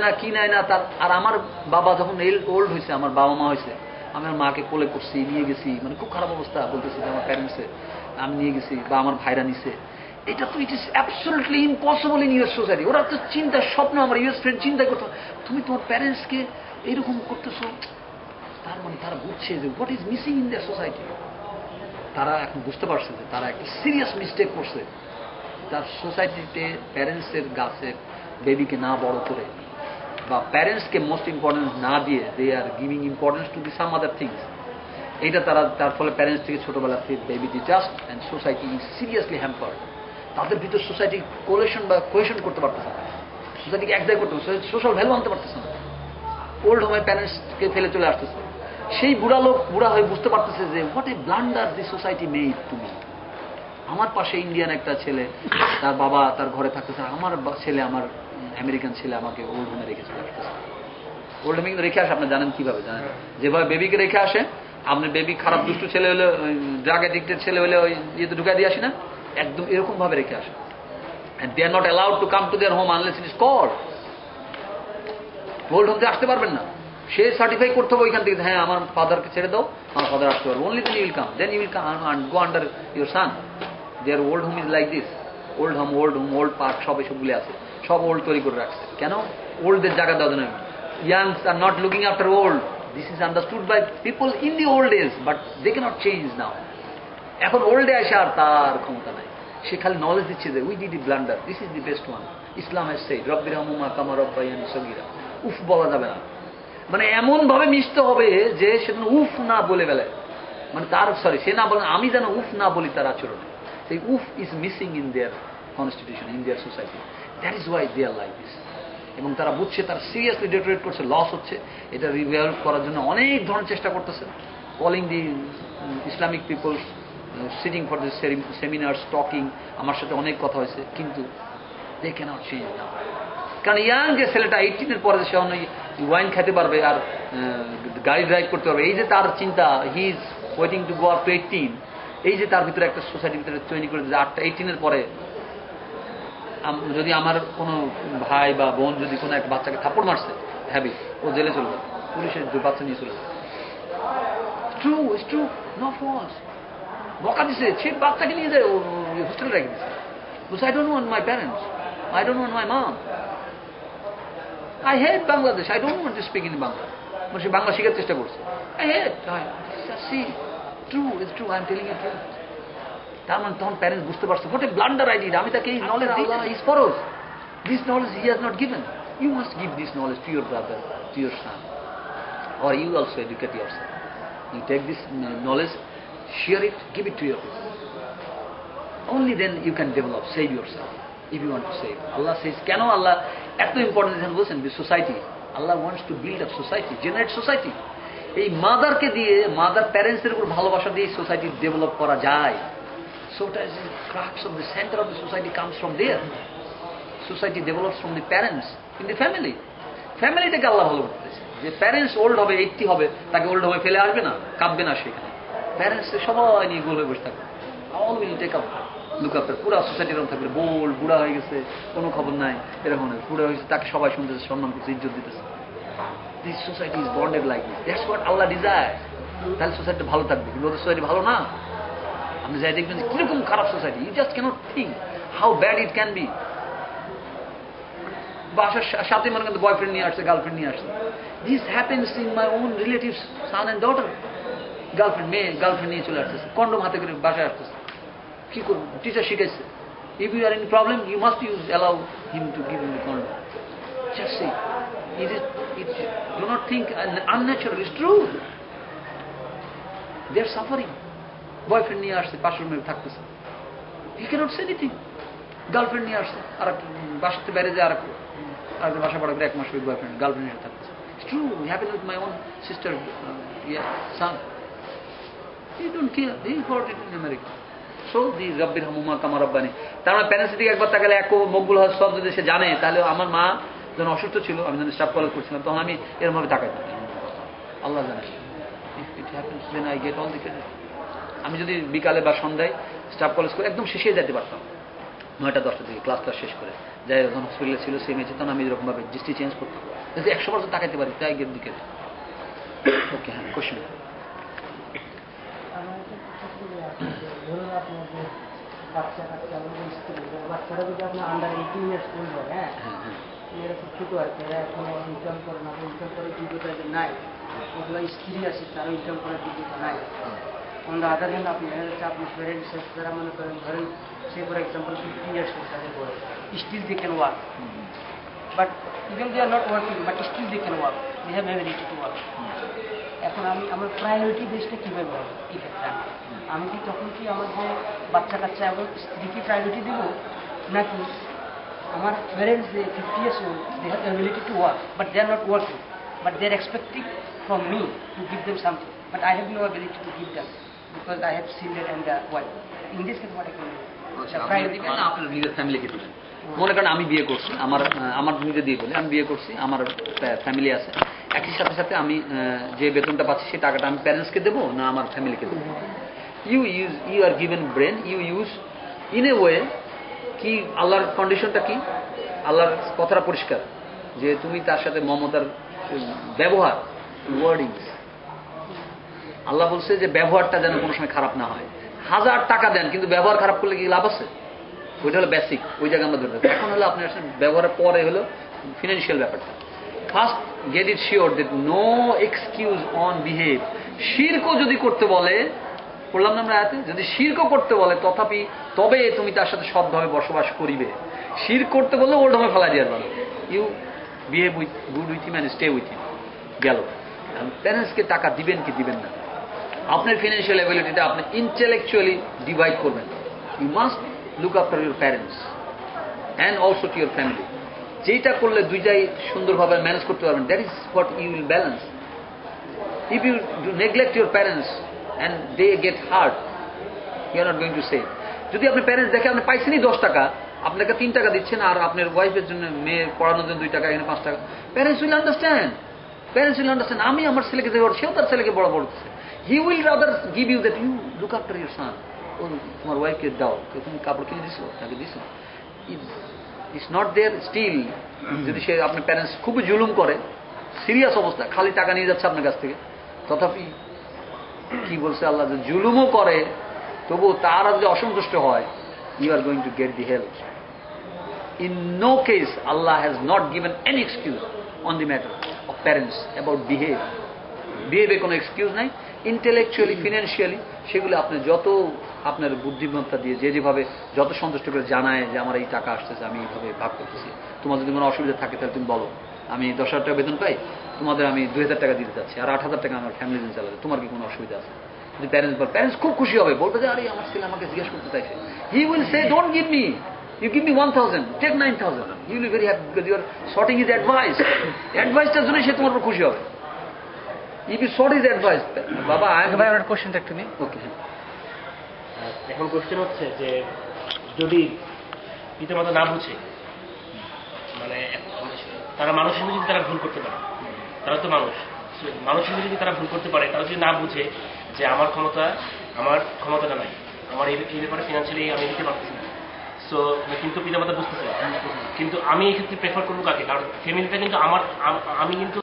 না কি নেয় না তার। আর আমার বাবা যখন ওল্ড হয়েছে, আমার বাবা মা হয়েছে, আমি আমার মাকে কোলে করছি, নিয়ে গেছি, মানে খুব খারাপ অবস্থা, বলতেছি যে আমার প্যারেন্টসে আমি নিয়ে গেছি বা আমার ভাইরা নিছে। এটা তো it is absolutely impossible in US society. ওরা তো চিন্তা স্বপ্ন, আমার ইউএস ফ্রেন্ড চিন্তা করতো তুমি তোমার প্যারেন্টসকে এইরকম করতেছো। তার মানে তারা বুঝছে যে what is missing in their society. তারা এখন বুঝতে পারছে যে তারা একটা সিরিয়াস মিস্টেক করছে। তার সোসাইটিতে প্যারেন্টসের গাছের বেবিকে না বড় করে বা প্যারেন্টসকে মোস্ট ইম্পর্টেন্স না দিয়ে they are giving importance to the some other things. এইটা তার ফলে প্যারেন্টস থেকে ছোটবেলা থেকে baby detached and society is seriously hampered. তাদের ভিতর সোসাইটি কোলেশন বা কোয়েশন করতে পারতেছে না, সোসাইটিকে এক জায়গায় করতে পারছে, সোশ্যাল ভ্যালু আনতে পারতেছে না। ওল্ড হোমে প্যারেন্টসকে ফেলে চলে আসতেছে। সেই বুড়া লোক বুড়া হয়ে বুঝতে পারতেছে যে what a blunder the society made to me. আমার পাশে ইন্ডিয়ান একটা ছেলে, তার বাবা তার ঘরে থাকতেছে, আমার ছেলে, আমার আমেরিকান ছেলে আমাকে ওল্ড হোমে রেখে চলে আসতেছে। ওল্ড হোমে কিন্তু রেখে আসে, আপনি জানেন কিভাবে? জানেন যেভাবে বেবিকে রেখে আসে, আপনার বেবি খারাপ দুষ্টু ছেলে হলে, ড্রাগ অ্যাডিক্টেড ছেলে হলে ওই ইয়েতে ঢুকাই দিয়ে আসি না, একদম এরকম ভাবে রেখে আসে। and they are not allowed to come to their home unless it is called. Old হোমে আসতে পারবেন না, সে সার্টিফাই করতে হবে ওইখান থেকে, হ্যাঁ আমার ফাদারকে ছেড়ে দাও, আমার ফাদার আসতে পারবে, only then you will come, then you will come and go under your son. Their old home is like this, old home, old park, সব এসবগুলি আছে, সব ওল্ড তৈরি করে রাখছে। কেন? ওল্ডদের জায়গা দেওয়া যায় না। Youngs are not looking after old. This is understood by people in the old days, but they cannot change now. এখন ওল্ডে আসে আর তার ক্ষমতা নাই, সে খালি নলেজ দিচ্ছে যে we did blunder, this is the best one. Islam has said রব্বিরহামহুমা কামা রাব্বায়ানি সগীরা। উফ বলা যাবে না, মানে এমন ভাবে মিশতে হবে যে সে উফ না বলে বেলায়, মানে তার সে না বলে, আমি যেন উফ না বলি তার আচরণে। সেই উফ is missing in their constitution, in their society. That is why they are like this. এবং তারা বুঝছে তারা সিরিয়াসলি ডেটোরেট করছে, লস হচ্ছে। এটা রিভলভ করার জন্য অনেক ধরনের চেষ্টা করতেছে, calling the Islamic people, sitting for this seminars, talking, আমার সাথে অনেক কথা হয়েছে, কিন্তু দে ক্যানট চেঞ্জ নাও। কারণ ইয়াং যে ছেলেটা 18-এর পরে সে ওয়াইন খেতে পারবে আর গাড়ি ড্রাইভ করতে পারবে, এই যে তার চিন্তা, he is waiting to go up to 18, এই যে তার ভিতরে একটা সোসাইটির ভিতরে তৈরি করে যে 18-এর পরে যদি আমার কোনো ভাই বা বোন যদি কোনো একটা বাচ্চাকে থাপ্পড় মারছে, হ্যাবি, ও জেলে চলে যাবে, পুলিশের বাচ্চা নিয়ে চলে যাবে। True, it's true, no false. বকা দিছে, সে বাচ্চাকে নিয়ে যায় হোস্টেলে রেখে দিচ্ছে। Because I don't want my parents, I don't want my mom, I hate Bangladesh, I don't want to speak in Bangla. মানে সে বাংলা শেখার চেষ্টা করছে, I hate, see, true, it's true, I'm telling you true. তার মানে তখন parents বুঝতে পারছে what a blunder I did, আমি তাকে এই নলেজ দিই, Allah is for us, this knowledge he has not given, you must give this knowledge to your brother, to your son, or you also educate yourself. You take this knowledge, share it, give it to your people. Only then you can develop, save yourself, if you want to save. Allah says, কেন আল্লাহ এত important বলছেন? Society, Allah wants to build up society, generate society. এই মাদারকে দিয়ে, mother প্যারেন্টসের উপর ভালোবাসা দিয়ে society develop করা যায়। So that is the crux of the center of the society comes from there. Society develops from the parents in the family. ফ্যামিলিটাকে আল্লাহ ভালো করতেছে, যে প্যারেন্টস ওল্ড হবে, 80 হবে, তাকে ওল্ড হবে ফেলে আসবে না, কাঁদবে না সেখানে। প্যারেন্টস সবাই নিয়ে গোল হয়ে বসে থাকবে, all will take up, look after, পুরা সোসাইটি এরকম থাকবে, বোল্ড, বুড়া হয়ে গেছে, কোনো খবর নাই, এরকম বুড়া হয়ে গেছে, তাকে সবাই শুনতেছে, সম্মান করছে, ইজ্জত দিতেছে। This society is bonded like this. That's what Allah desires. তাহলে সোসাইটি ভালো থাকবে, কিন্তু ওদের সোসাইটি ভালো না। আপনি যাই দেখবেন যে কিরকম খারাপ society, you just can't think how bad it can be. বাসার সাথে মনে করেন বয়ফ্রেন্ড নিয়ে আসছে, গার্লফ্রেন্ড নিয়ে আসছে। This happens in my own relatives, son and daughter. Girlfriend, মেয়ে গার্লফ্রেন্ড নিয়ে চলে আসতেছে, কন্ডম হাতে করে বাসায় আসতেছে। কি করবো? টিচার শিখাইছে, if you are in problem you must use, allow him to give you the condom. Just see, do not think unnatural, it's true. They are suffering. Boyfriend নিয়ে আসছে, পাশের রুমে থাকতেছে, he cannot say anything. Girlfriend নিয়ে আসছে, আর বাসাতে বাইরে যায়, আর বাসা পড়া করে 1 মাস ওই বয়ফ্রেন্ড গার্লফ্রেন্ড নিয়ে থাকতেছে। It's true, it happened with my own sister, son. He don't care, he got it in America. So the রব্বিরহামহুমা কামা রাব্বায়ানি, তার মানে প্যারেন্টস দিকে একবার তাকালে এক মকবুল হজ সব যদি সে জানে, তাহলে আমার মা যখন অসুস্থ ছিল, আমি যখন স্টাফ কলেজ করছিলাম, তখন আমি এরমভাবে তাকাইতাম, আল্লাহ জানে, if it happens then I get all the credit. আমি যদি বিকালে বা সন্ধ্যায় স্টাফ কলেজ করে একদম শেষে যেতে পারতাম, 9টা-10টার দিকে ক্লাস শেষ করে যাই যখন হসপিটালে ছিল সেই মেয়েছে তখন আমি এরকমভাবে দৃষ্টি চেঞ্জ করতাম, যদি 100% তাকাইতে পারি তাই গের দিকে। ওকে, হ্যাঁ, কোশ্চেন। বাচ্চারা যদি আপনার আন্ডার 18 ইয়ার্স ওল্ড হয়, হ্যাঁ, এরা খুব ছোটো আর কি, এরা এখন ইনকাম করে না, ইনকাম করার যোগ্যতা নাই, ওগুলো স্ত্রী আছে তারা ইনকাম করার যোগ্যতা নাই। অন দ্য আদার হ্যান্ড আপনি দেখা যাচ্ছে আপনি প্যারেন্টস যারা মনে করেন ধরেন সে ফর এক্সাম্পল 50 ইয়ার্স তাদের বয়স, still they can work, but even they are not working, but still they can work, they have ability to work. এখন আমি আমার প্রায়োরিটি বেসটা কীভাবে হবে এই ক্ষেত্রে আমি কি তখন কি আমার যে বাচ্চা কাচ্চা এবং স্ত্রীকে প্রায়োরিটি দেব, নাকি আমার প্যারেন্টস যে 50 years old, they have the ability to work, but they are not working, but they are expecting from me to give them something, but I have no ability to give them because I have children and a wife. In this case, what I can do? আপনার নিজের ফ্যামিলিকে দিবেন। মনে করেন আমি বিয়ে করছি, আমার নিজে দিয়ে বলি আমি বিয়ে করছি, আমার ফ্যামিলি আছে, একই সাথে সাথে আমি যে বেতনটা পাচ্ছি সেই টাকাটা আমি প্যারেন্টসকে দেবো না আমার ফ্যামিলিকে দেবো? You are given brain, you use in a way কি আল্লাহর কন্ডিশনটা কি, আল্লাহর কথাটা পরিষ্কার যে তুমি তার সাথে মমতার ব্যবহার, ওয়ার্ডিংস, আল্লাহ বলছে যে ব্যবহারটা যেন কোনো সময় খারাপ না হয়। 1000 টাকা দেন কিন্তু ব্যবহার খারাপ করলে কি লাভ আছে? ওইটা হলো বেসিক, ওই জায়গায় আমরা ধরে রাখি। এখন হলো আপনার ব্যবহারের পরে হলো ফিনান্সিয়াল ব্যাপারটা। First get it sure that no excuse on behave. শিরকও যদি করতে বলে, বললাম না আমরা আয়াতে, যদি শিরকও করতে বলে তথাপি তবে তুমি তার সাথে সৎভাবে বসবাস করিবে। শির করতে বললে ওল্ড হোমে ফেলা দিয়ে পারো, you behave with good with him and stay with him. গেল। প্যারেন্টসকে টাকা দিবেন কি দিবেন না, আপনার ফিনান্সিয়াল অ্যাবিলিটিটা আপনি ইন্টেলেকচুয়ালি ডিভাইড করবেন। You must look after your parents and also to your family. যেটা করলে দুইটাই সুন্দরভাবে ম্যানেজ করতে পারবেন, that is what you will balance. If you neglect your parents and they get hurt, you are not going to save. যদি আপনি parents দেখে আপনি পাইছেনই 10 টাকা, আপনাকে 3 টাকা দিচ্ছেন আর আপনার ওয়াইফের জন্য, মেয়ের পড়ানোর জন্য 2 টাকা, এখানে 5 টাকা, parents will understand. Parents will understand আমি আমার ছেলেকে দেবো, সেও তার ছেলেকে বড় করতেছে। He will rather give you that you look after your son. ও তোমার ওয়াইফকে দাও, তুমি কাপড় কিনে দিছো, তাকে দিছো, ইটস নট দেয়ার স্টিল। যদি সে আপনার প্যারেন্টস খুবই জুলুম করে, সিরিয়াস অবস্থা, খালি টাকা নিয়ে যাচ্ছে আপনার কাছ থেকে, তথাপি কি বলছে আল্লাহ, যে জুলুমও করে তবু তারা যদি অসন্তুষ্ট হয়, you are going to get the help. In no case Allah has not given any excuse on the matter of parents about behave. Behave কোনো এক্সকিউজ নাই। ইন্টেলেকচুয়ালি, ফিনান্সিয়ালি সেগুলো আপনি যত আপনার বুদ্ধিমত্তা দিয়ে যেভাবে যত সন্তুষ্ট করে জানায় যে আমার এই টাকা আসতেছে, আমি এইভাবে ভাগ করতেছি, তোমার যদি কোনো অসুবিধা থাকে তাহলে তুমি বলো, আমি 10,000 টাকা বেতন পাই, তোমাদের আমি 2,000 টাকা দিতে চাচ্ছি আর 8,000 টাকা আমার ফ্যামিলি দিন চালাবে, তোমার কি কোনো অসুবিধা আছে? যদি প্যারেন্টস খুব খুশি হবে, বলবে যে আরে আমার ছেলে আমাকে জিজ্ঞেস করতে চাইছে, he will say don't give me, you give me 1,000, take 9,000, you will be very happy because you are sorting his advice. Adviceটার জন্য সে তোমার উপর খুশি হবে। If you sort his advice, বাবা ভাই আমার কোশ্চেনটা একটু নিই। ওকে, এখন কোশ্চেন হচ্ছে যে যদি পিতামাতা না বুঝে, মানে তারা মানুষ হিসেবে যদি তারা ভুল করতে পারে, তারা তো মানুষ হিসেবে যদি তারা ভুল করতে পারে, তারা যদি না বুঝে যে আমার ক্ষমতাটা নাই, আমার এই ব্যাপারে ফিনান্সিয়ালি আমি দিতে পারতেছি না, সো কিন্তু পিতামাতা বুঝতেছে, কিন্তু আমি এই ক্ষেত্রে প্রেফার করবো কাকে? কারণ ফ্যামিলিটা কিন্তু আমি কিন্তু